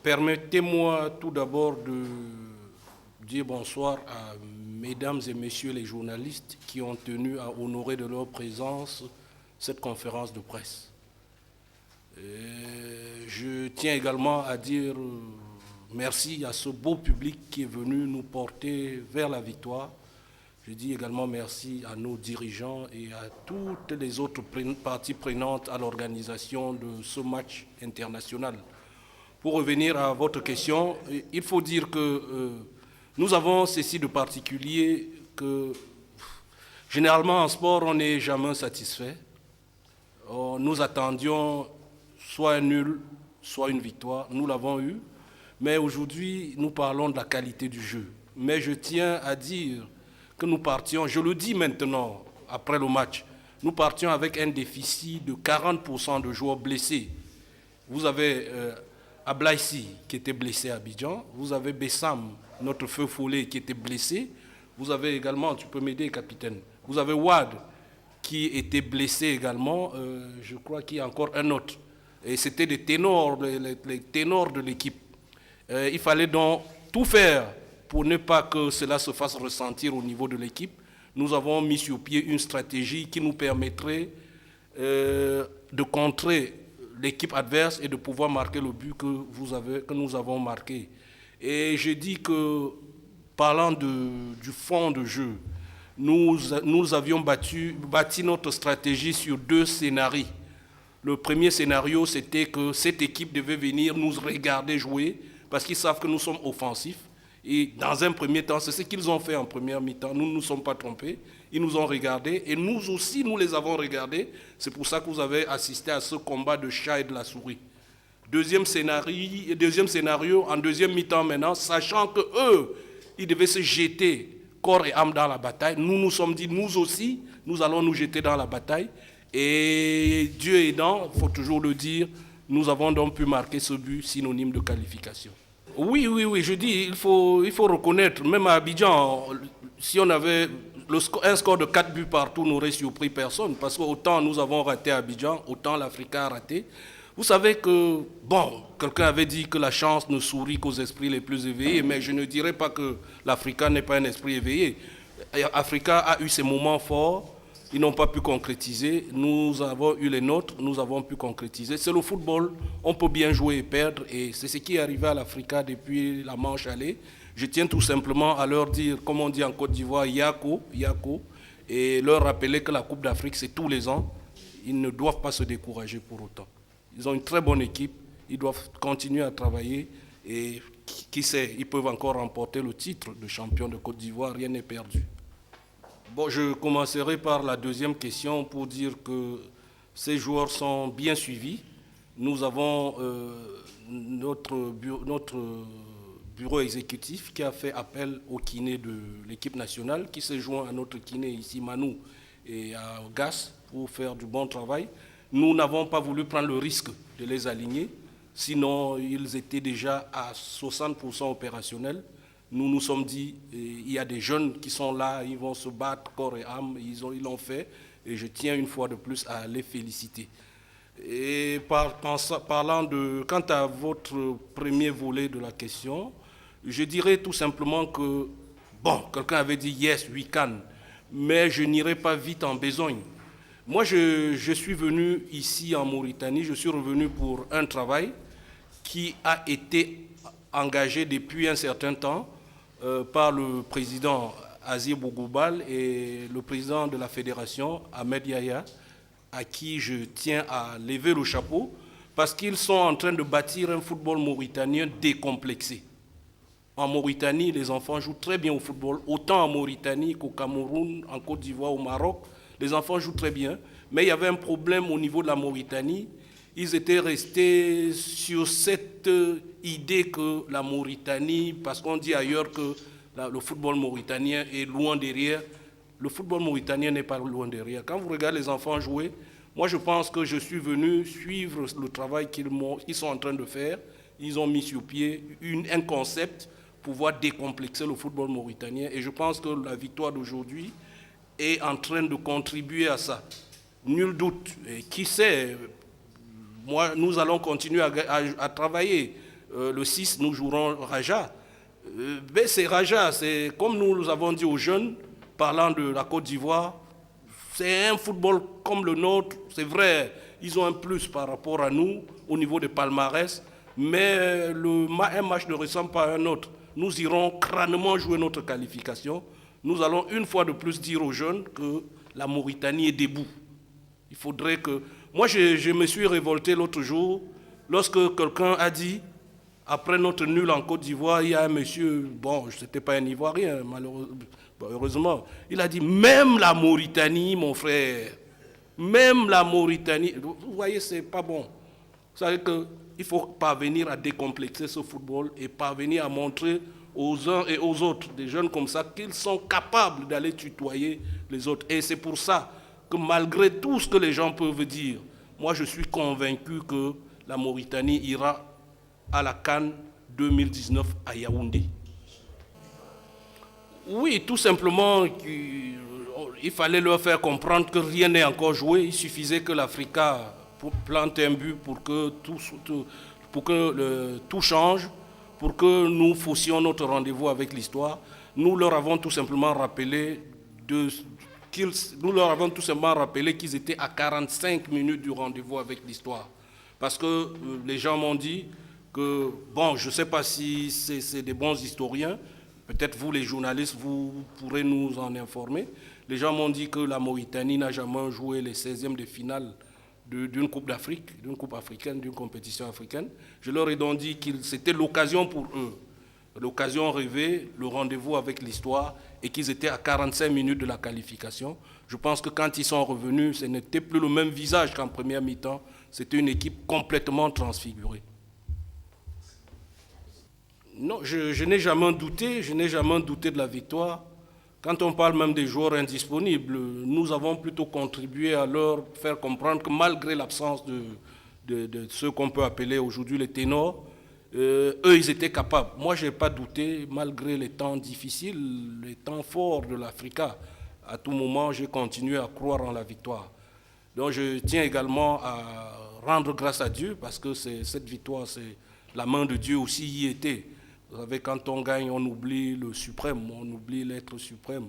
Permettez-moi tout d'abord de dire bonsoir à mesdames et messieurs les journalistes qui ont tenu à honorer de leur présence cette conférence de presse. Je tiens également à dire merci à ce beau public qui est venu nous porter vers la victoire. Je dis également merci à nos dirigeants et à toutes les autres parties prenantes à l'organisation de ce match international. Pour revenir à votre question, il faut dire que nous avons ceci de particulier que généralement en sport, on n'est jamais satisfait. Nous attendions soit un nul, soit une victoire. Nous l'avons eu. Mais aujourd'hui, nous parlons de la qualité du jeu. Mais je tiens à dire que nous partions, je le dis maintenant, après le match, nous partions avec un déficit de 40% de joueurs blessés. Vous avez Ablaïsi qui était blessé à Abidjan, vous avez Bessam, notre feu follet qui était blessé, vous avez également, tu peux m'aider capitaine, vous avez Wad qui était blessé également, je crois qu'il y a encore un autre. Et c'était les ténors de l'équipe. Il fallait donc tout faire pour ne pas que cela se fasse ressentir au niveau de l'équipe. Nous avons mis sur pied une stratégie qui nous permettrait de contrer l'équipe adverse et de pouvoir marquer le but que nous avons marqué. Et je dis que, parlant du fond de jeu, nous avions bâti notre stratégie sur deux scénarios. Le premier scénario, c'était que cette équipe devait venir nous regarder jouer parce qu'ils savent que nous sommes offensifs. Et dans un premier temps, c'est ce qu'ils ont fait en première mi-temps. Nous ne nous sommes pas trompés. Ils nous ont regardés et nous aussi, nous les avons regardés. C'est pour ça que vous avez assisté à ce combat de chat et de la souris. Deuxième scénario, en deuxième mi-temps maintenant, sachant qu'eux, ils devaient se jeter corps et âme dans la bataille. Nous nous sommes dit, nous aussi, nous allons nous jeter dans la bataille. Et Dieu aidant, il faut toujours le dire, nous avons donc pu marquer ce but synonyme de qualification. Oui, je dis, il faut reconnaître, même à Abidjan, si on avait un score de 4 buts partout, n'aurait surpris personne, parce qu'autant nous avons raté à Abidjan, autant l'Africa a raté. Vous savez que, bon, quelqu'un avait dit que la chance ne sourit qu'aux esprits les plus éveillés, mais je ne dirais pas que l'Africa n'est pas un esprit éveillé. L'Africa a eu ses moments forts, ils n'ont pas pu concrétiser, nous avons eu les nôtres, nous avons pu concrétiser. C'est le football, on peut bien jouer et perdre, et c'est ce qui est arrivé à l'Africa depuis la Manche allée. Je tiens tout simplement à leur dire, comme on dit en Côte d'Ivoire, Yako, et leur rappeler que la Coupe d'Afrique, c'est tous les ans. Ils ne doivent pas se décourager pour autant. Ils ont une très bonne équipe, ils doivent continuer à travailler, et qui sait, ils peuvent encore remporter le titre de champion de Côte d'Ivoire, rien n'est perdu. Bon, je commencerai par la deuxième question pour dire que ces joueurs sont bien suivis. Nous avons notre bureau exécutif qui a fait appel au kiné de l'équipe nationale, qui s'est joint à notre kiné ici, Manu, et à Gas, pour faire du bon travail. Nous n'avons pas voulu prendre le risque de les aligner, sinon ils étaient déjà à 60% opérationnels. Nous nous sommes dit, il y a des jeunes qui sont là, ils vont se battre corps et âme, ils l'ont fait, et je tiens une fois de plus à les féliciter. Et quant à votre premier volet de la question, je dirais tout simplement que, bon, quelqu'un avait dit yes, we can, mais je n'irai pas vite en besogne. Moi, je suis venu ici en Mauritanie, je suis revenu pour un travail qui a été engagé depuis un certain temps par le président Azir Bougoubal et le président de la fédération, Ahmed Yahya, à qui je tiens à lever le chapeau, parce qu'ils sont en train de bâtir un football mauritanien décomplexé. En Mauritanie, les enfants jouent très bien au football, autant en Mauritanie qu'au Cameroun, en Côte d'Ivoire, au Maroc. Les enfants jouent très bien, mais il y avait un problème au niveau de la Mauritanie. Ils étaient restés sur cette idée que la Mauritanie, parce qu'on dit ailleurs que le football mauritanien est loin derrière, le football mauritanien n'est pas loin derrière. Quand vous regardez les enfants jouer, moi je pense que je suis venu suivre le travail qu'ils sont en train de faire. Ils ont mis sur pied un concept pour pouvoir décomplexer le football mauritanien. Et je pense que la victoire d'aujourd'hui est en train de contribuer à ça. Nul doute. Et qui sait, nous allons continuer à travailler. le 6, nous jouerons Raja. Mais c'est Raja, c'est comme nous avons dit aux jeunes, parlant de la Côte d'Ivoire, c'est un football comme le nôtre, c'est vrai, ils ont un plus par rapport à nous au niveau des palmarès, mais un match ne ressemble pas à un autre. Nous irons crânement jouer notre qualification. Nous allons une fois de plus dire aux jeunes que la Mauritanie est debout. Il faudrait que... Moi, je me suis révolté l'autre jour lorsque quelqu'un a dit, après notre nul en Côte d'Ivoire, il y a un monsieur, bon, ce n'était pas un Ivoirien, malheureusement, heureusement, il a dit, même la Mauritanie, mon frère, même la Mauritanie, vous voyez, c'est pas bon. Vous savez qu'il faut parvenir à décomplexer ce football et parvenir à montrer aux uns et aux autres, des jeunes comme ça, qu'ils sont capables d'aller tutoyer les autres. Et c'est pour ça que malgré tout ce que les gens peuvent dire, moi je suis convaincu que la Mauritanie ira à la CAN 2019 à Yaoundé. Oui, tout simplement, il fallait leur faire comprendre que rien n'est encore joué. Il suffisait que l'Africa plante un but pour que tout change, pour que nous faussions notre rendez-vous avec l'histoire. Nous leur avons tout simplement rappelé qu'ils étaient à 45 minutes du rendez-vous avec l'histoire. Parce que les gens m'ont dit que, bon, je ne sais pas si c'est des bons historiens, peut-être vous les journalistes, vous pourrez nous en informer. Les gens m'ont dit que la Mauritanie n'a jamais joué les 16e de finale d'une Coupe d'Afrique, d'une Coupe africaine, d'une compétition africaine. Je leur ai donc dit que c'était l'occasion pour eux, l'occasion rêvée, le rendez-vous avec l'histoire, et qu'ils étaient à 45 minutes de la qualification. Je pense que quand ils sont revenus, ce n'était plus le même visage qu'en première mi-temps, c'était une équipe complètement transfigurée. Non, je n'ai jamais douté, de la victoire. Quand on parle même des joueurs indisponibles, nous avons plutôt contribué à leur faire comprendre que malgré l'absence de ceux qu'on peut appeler aujourd'hui les ténors, eux, ils étaient capables. Moi, je n'ai pas douté, malgré les temps difficiles, les temps forts de l'Africa. À tout moment, j'ai continué à croire en la victoire. Donc, je tiens également à rendre grâce à Dieu, parce que cette victoire, c'est la main de Dieu aussi y était. Vous savez, quand on gagne, on oublie le suprême, on oublie l'être suprême.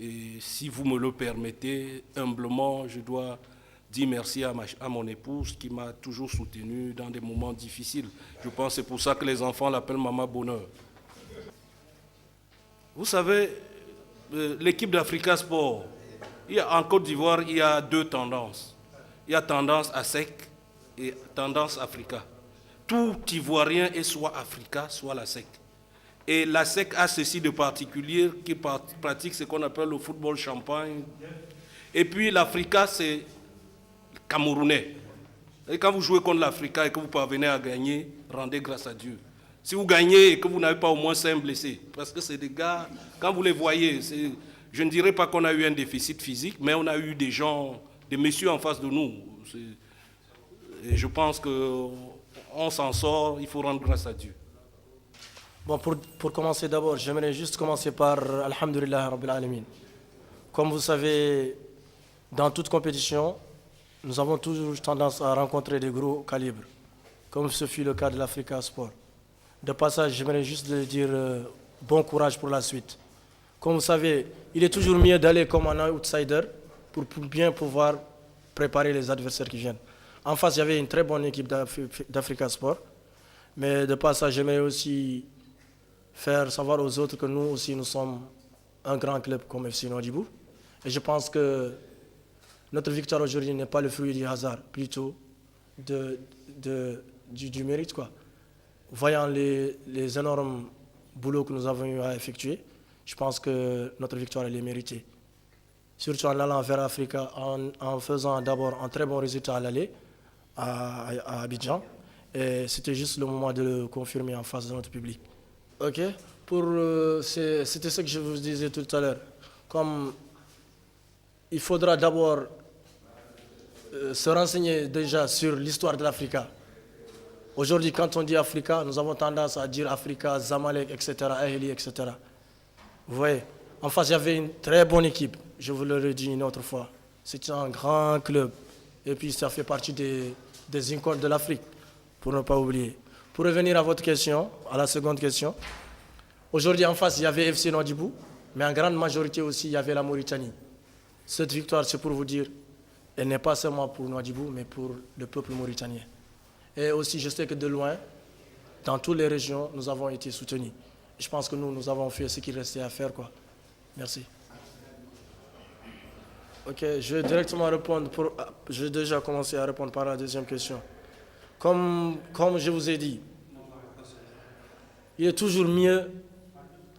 Et si vous me le permettez, humblement, je dois dire merci à mon épouse qui m'a toujours soutenu dans des moments difficiles. Je pense que c'est pour ça que les enfants l'appellent Maman Bonheur. Vous savez, l'équipe d'Africa Sport, en Côte d'Ivoire, il y a deux tendances. Il y a tendance à SEC et tendance Africa. Tout Ivoirien est soit Africa, soit la SEC. Et la SEC a ceci de particulier qui pratique ce qu'on appelle le football champagne. Et puis l'Africa, c'est camerounais. Et quand vous jouez contre l'Africa et que vous parvenez à gagner, rendez grâce à Dieu. Si vous gagnez et que vous n'avez pas au moins 5 blessés, parce que c'est des gars, quand vous les voyez, je ne dirais pas qu'on a eu un déficit physique, mais on a eu des gens, des messieurs en face de nous. Et je pense qu'on s'en sort, il faut rendre grâce à Dieu. Bon, pour commencer d'abord, j'aimerais juste commencer par Alhamdulillah Rabbil Alamin. Comme vous savez, dans toute compétition, nous avons toujours tendance à rencontrer des gros calibres, comme ce fut le cas de l'Africa Sport. De passage, j'aimerais juste dire bon courage pour la suite. Comme vous savez, il est toujours mieux d'aller comme un outsider pour bien pouvoir préparer les adversaires qui viennent. En face, il y avait une très bonne équipe d'Africa Sport, mais de passage, j'aimerais aussi faire savoir aux autres que nous aussi, nous sommes un grand club comme FC Nouadhibou. Et je pense que notre victoire aujourd'hui n'est pas le fruit du hasard, plutôt du mérite, quoi. Voyant les énormes boulots que nous avons eu à effectuer, je pense que notre victoire elle est méritée. Surtout en allant vers Africa, en faisant d'abord un très bon résultat à l'aller, à Abidjan. Et c'était juste le moment de le confirmer en face de notre public. Ok, c'était ce que je vous disais tout à l'heure. Comme il faudra d'abord se renseigner déjà sur l'histoire de l'Africa. Aujourd'hui, quand on dit Africa, nous avons tendance à dire Africa, Zamalek, etc., Ahli, etc. Vous voyez, en face, il y avait une très bonne équipe, je vous le redis une autre fois. C'était un grand club. Et puis, ça fait partie des icônes de l'Afrique, pour ne pas oublier. Pour revenir à votre question, à la seconde question, aujourd'hui en face, il y avait FC Nouadhibou, mais en grande majorité aussi, il y avait la Mauritanie. Cette victoire, c'est pour vous dire, elle n'est pas seulement pour Nouadhibou, mais pour le peuple mauritanien. Et aussi, je sais que de loin, dans toutes les régions, nous avons été soutenus. Je pense que nous avons fait ce qu'il restait à faire, quoi. Merci. Ok, je vais directement répondre. Je vais déjà commencer à répondre par la deuxième question. Comme je vous ai dit, il est toujours mieux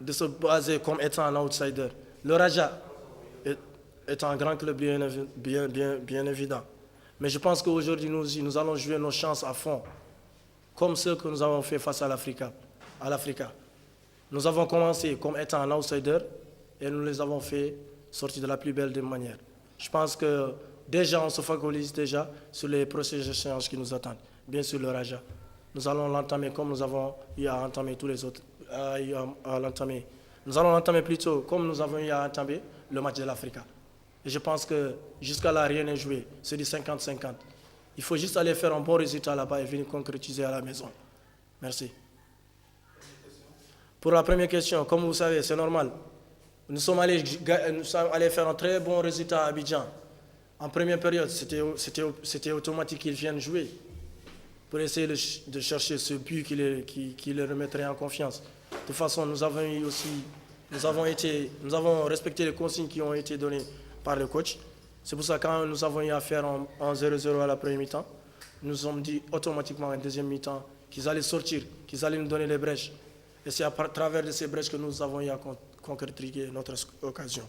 de se baser comme étant un outsider. Le Raja est un grand club bien évident. Mais je pense qu'aujourd'hui, nous allons jouer nos chances à fond, comme ce que nous avons fait face à l'Africa. Nous avons commencé comme étant un outsider et nous les avons fait sortir de la plus belle des manières. Je pense que déjà, on se focalise déjà sur les prochaines échéances qui nous attendent. Bien sûr, le Raja. Nous allons l'entamer comme nous avons eu à entamer tous les autres. Nous allons l'entamer plutôt comme nous avons eu à entamer le match de l'Africa. Et je pense que jusqu'à là, rien n'est joué. C'est du 50-50. Il faut juste aller faire un bon résultat là-bas et venir concrétiser à la maison. Merci. Pour la première question, comme vous savez, c'est normal. Nous sommes allés faire un très bon résultat à Abidjan. En première période, c'était automatique qu'ils viennent jouer pour essayer de chercher ce but qui les remettrait en confiance. De toute façon, nous avons respecté les consignes qui ont été données par le coach. C'est pour ça que quand nous avons eu à faire en 0-0 à la première mi-temps, nous nous sommes dit automatiquement en deuxième mi-temps qu'ils allaient sortir, qu'ils allaient nous donner les brèches. Et c'est à travers de ces brèches que nous avons eu à concrétiser notre occasion.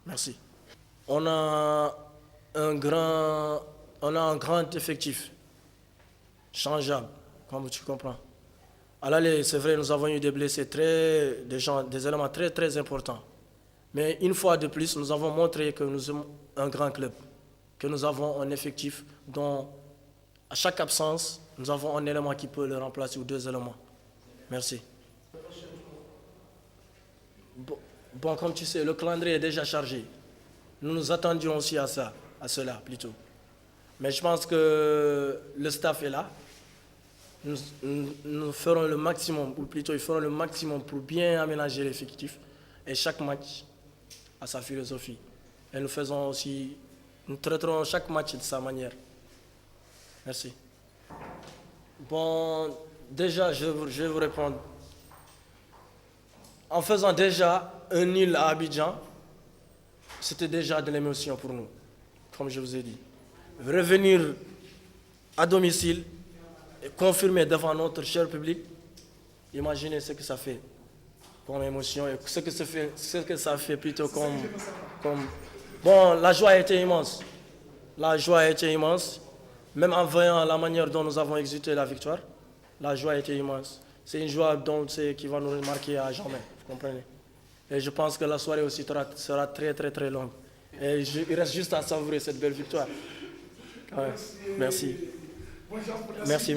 Merci. On a un grand effectif, changeable, comme tu comprends. À l'aller, c'est vrai, nous avons eu des blessés, des éléments très, très importants. Mais une fois de plus, nous avons montré que nous sommes un grand club, que nous avons un effectif dont, à chaque absence, nous avons un élément qui peut le remplacer ou deux éléments. Merci. Bon, comme tu sais, le calendrier est déjà chargé. Nous nous attendions aussi à cela plutôt. Mais je pense que le staff est là. Nous ferons le maximum, ou plutôt ils feront le maximum pour bien aménager l'effectif. Et chaque match a sa philosophie. Et nous traiterons chaque match de sa manière. Merci. Bon, déjà, je vais vous répondre. En faisant déjà un nul à Abidjan, c'était déjà de l'émotion pour nous, comme je vous ai dit. Revenir à domicile et confirmer devant notre cher public, imaginez ce que ça fait comme émotion et ce que ça fait plutôt comme... Bon, la joie a été immense. La joie a été immense. Même en voyant la manière dont nous avons exécuté la victoire, la joie a été immense. C'est une joie qui va nous marquer à jamais, vous comprenez. Et je pense que la soirée aussi sera très très très longue. Et il reste juste à savourer cette belle victoire. Ouais, merci. Merci.